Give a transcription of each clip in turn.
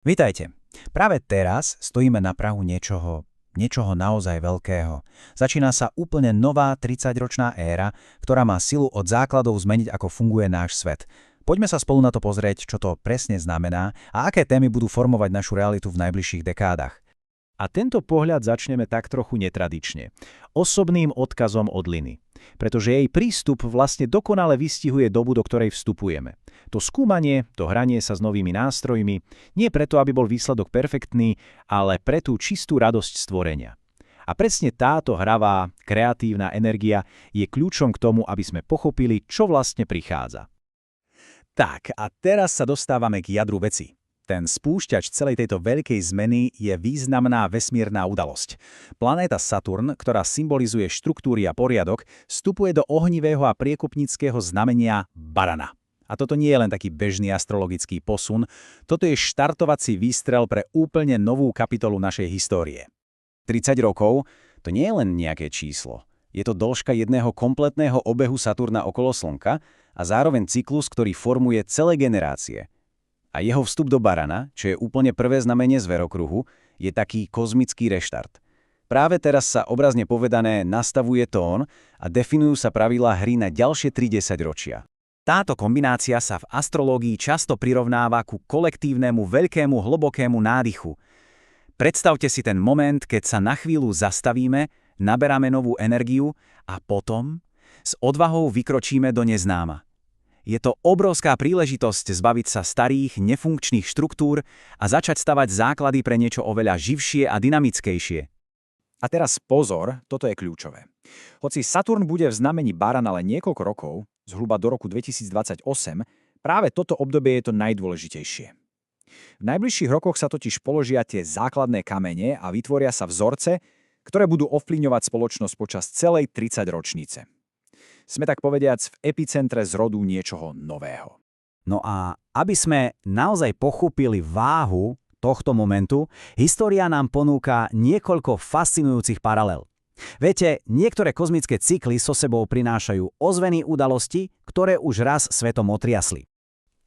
Vitajte. Práve teraz stojíme na prahu niečoho naozaj veľkého. Začína sa úplne nová 30-ročná éra, ktorá má silu od základov zmeniť, ako funguje náš svet. Poďme sa spolu na to pozrieť, čo to presne znamená a aké témy budú formovať našu realitu v najbližších dekádach. A tento pohľad začneme tak trochu netradične. Osobným odkazom od Liny. Pretože jej prístup vlastne dokonale vystihuje dobu, do ktorej vstupujeme. To skúmanie, to hranie sa s novými nástrojmi, nie preto, aby bol výsledok perfektný, ale pre tú čistú radosť stvorenia. A presne táto hravá, kreatívna energia je kľúčom k tomu, aby sme pochopili, čo vlastne prichádza. Tak, a teraz sa dostávame k jadru veci. Ten spúšťač celej tejto veľkej zmeny je významná vesmírna udalosť. Planéta Saturn, ktorá symbolizuje štruktúry a poriadok, vstupuje do ohnivého a priekupníckeho znamenia Barana. A toto nie je len taký bežný astrologický posun, toto je štartovací výstrel pre úplne novú kapitolu našej histórie. 30 rokov to nie je len nejaké číslo. Je to dĺžka jedného kompletného obehu Saturna okolo Slnka a zároveň cyklus, ktorý formuje celé generácie. A jeho vstup do Barana, čo je úplne prvé znamenie zverokruhu, je taký kozmický reštart. Práve teraz sa obrazne povedané nastavuje tón a definujú sa pravidlá hry na ďalšie 30 ročia. Táto kombinácia sa v astrológii často prirovnáva ku kolektívnemu, veľkému, hlbokému nádychu. Predstavte si ten moment, keď sa na chvíľu zastavíme, naberáme novú energiu a potom s odvahou vykročíme do neznáma. Je to obrovská príležitosť zbaviť sa starých, nefunkčných štruktúr a začať stavať základy pre niečo oveľa živšie a dynamickejšie. A teraz pozor, toto je kľúčové. Hoci Saturn bude v znamení Barana len niekoľko rokov, zhruba do roku 2028, práve toto obdobie je to najdôležitejšie. V najbližších rokoch sa totiž položia tie základné kamene a vytvoria sa vzorce, ktoré budú ovplyvňovať spoločnosť počas celej 30-ročnice. Sme tak povediac v epicentre zrodu niečoho nového. No a aby sme naozaj pochopili váhu tohto momentu, história nám ponúka niekoľko fascinujúcich paralel. Viete, niektoré kozmické cykly so sebou prinášajú ozveny udalosti, ktoré už raz svetom otriasli.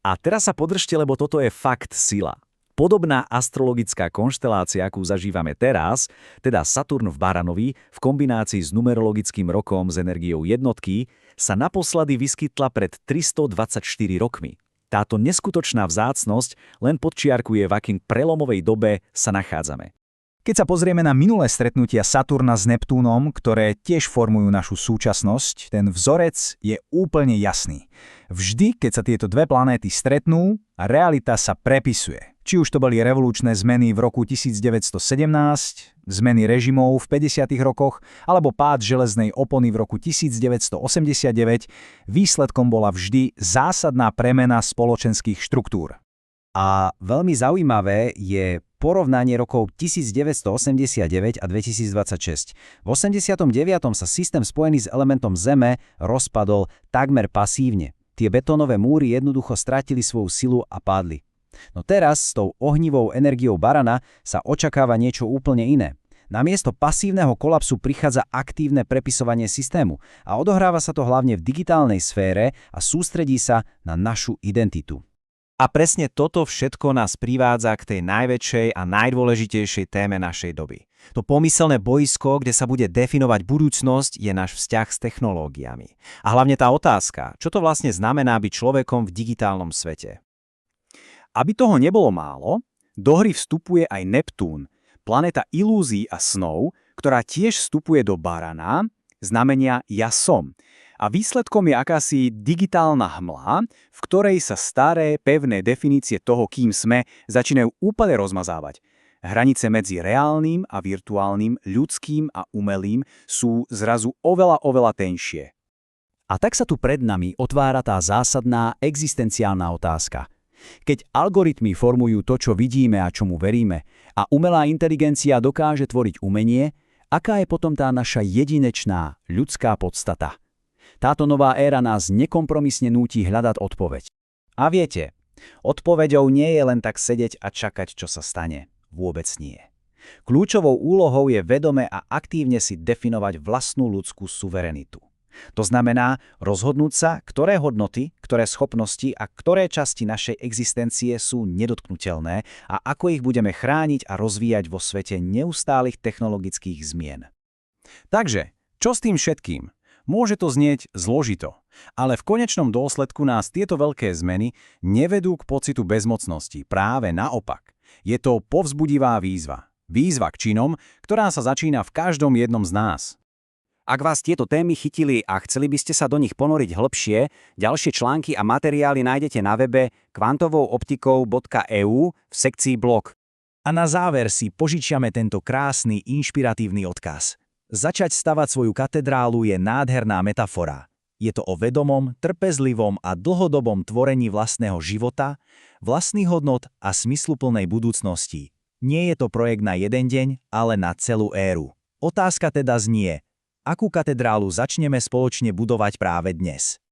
A teraz sa podržte, lebo toto je fakt sila. Podobná astrologická konštelácia, akú zažívame teraz, teda Saturn v Baranovi, v kombinácii s numerologickým rokom s energiou jednotky, sa naposledy vyskytla pred 324 rokmi. Táto neskutočná vzácnosť len podčiarkuje, v akým prelomovej dobe sa nachádzame. Keď sa pozrieme na minulé stretnutia Saturna s Neptúnom, ktoré tiež formujú našu súčasnosť, ten vzorec je úplne jasný. Vždy, keď sa tieto dve planéty stretnú, realita sa prepisuje. Či už to boli revolučné zmeny v roku 1917, zmeny režimov v 50. rokoch, alebo pád železnej opony v roku 1989, výsledkom bola vždy zásadná premena spoločenských štruktúr. A veľmi zaujímavé je porovnanie rokov 1989 a 2026. V 89. sa systém spojený s elementom Zeme rozpadol takmer pasívne. Tie betónové múry jednoducho stratili svoju silu a padli. No teraz s tou ohnivou energiou Barana sa očakáva niečo úplne iné. Namiesto pasívneho kolapsu prichádza aktívne prepisovanie systému a odohráva sa to hlavne v digitálnej sfére a sústredí sa na našu identitu. A presne toto všetko nás privádza k tej najväčšej a najdôležitejšej téme našej doby. To pomyselné boisko, kde sa bude definovať budúcnosť, je náš vzťah s technológiami. A hlavne tá otázka, čo to vlastne znamená byť človekom v digitálnom svete. Aby toho nebolo málo, do hry vstupuje aj Neptún, planéta ilúzií a snov, ktorá tiež vstupuje do Barana, znamenia Ja som. A výsledkom je akási digitálna hmla, v ktorej sa staré, pevné definície toho, kým sme, začínajú úplne rozmazávať. Hranice medzi reálnym a virtuálnym, ľudským a umelým sú zrazu oveľa tenšie. A tak sa tu pred nami otvára tá zásadná existenciálna otázka. Keď algoritmy formujú to, čo vidíme a čomu veríme, a umelá inteligencia dokáže tvoriť umenie, aká je potom tá naša jedinečná ľudská podstata? Táto nová éra nás nekompromisne núti hľadať odpoveď. A viete, odpoveďou nie je len tak sedieť a čakať, čo sa stane. Vôbec nie. Kľúčovou úlohou je vedome a aktívne si definovať vlastnú ľudskú suverenitu. To znamená rozhodnúť sa, ktoré hodnoty, ktoré schopnosti a ktoré časti našej existencie sú nedotknuteľné a ako ich budeme chrániť a rozvíjať vo svete neustálych technologických zmien. Takže, čo s tým všetkým? Môže to znieť zložito, ale v konečnom dôsledku nás tieto veľké zmeny nevedú k pocitu bezmocnosti, práve naopak. Je to povzbudivá výzva. Výzva k činom, ktorá sa začína v každom jednom z nás. Ak vás tieto témy chytili a chceli by ste sa do nich ponoriť hlbšie, ďalšie články a materiály nájdete na webe kvantovooptikou.eu v sekcii blog. A na záver si požičiame tento krásny, inšpiratívny odkaz. Začať stavať svoju katedrálu je nádherná metafora. Je to o vedomom, trpezlivom a dlhodobom tvorení vlastného života, vlastných hodnot a smysluplnej budúcnosti. Nie je to projekt na jeden deň, ale na celú éru. Otázka teda znie, akú katedrálu začneme spoločne budovať práve dnes?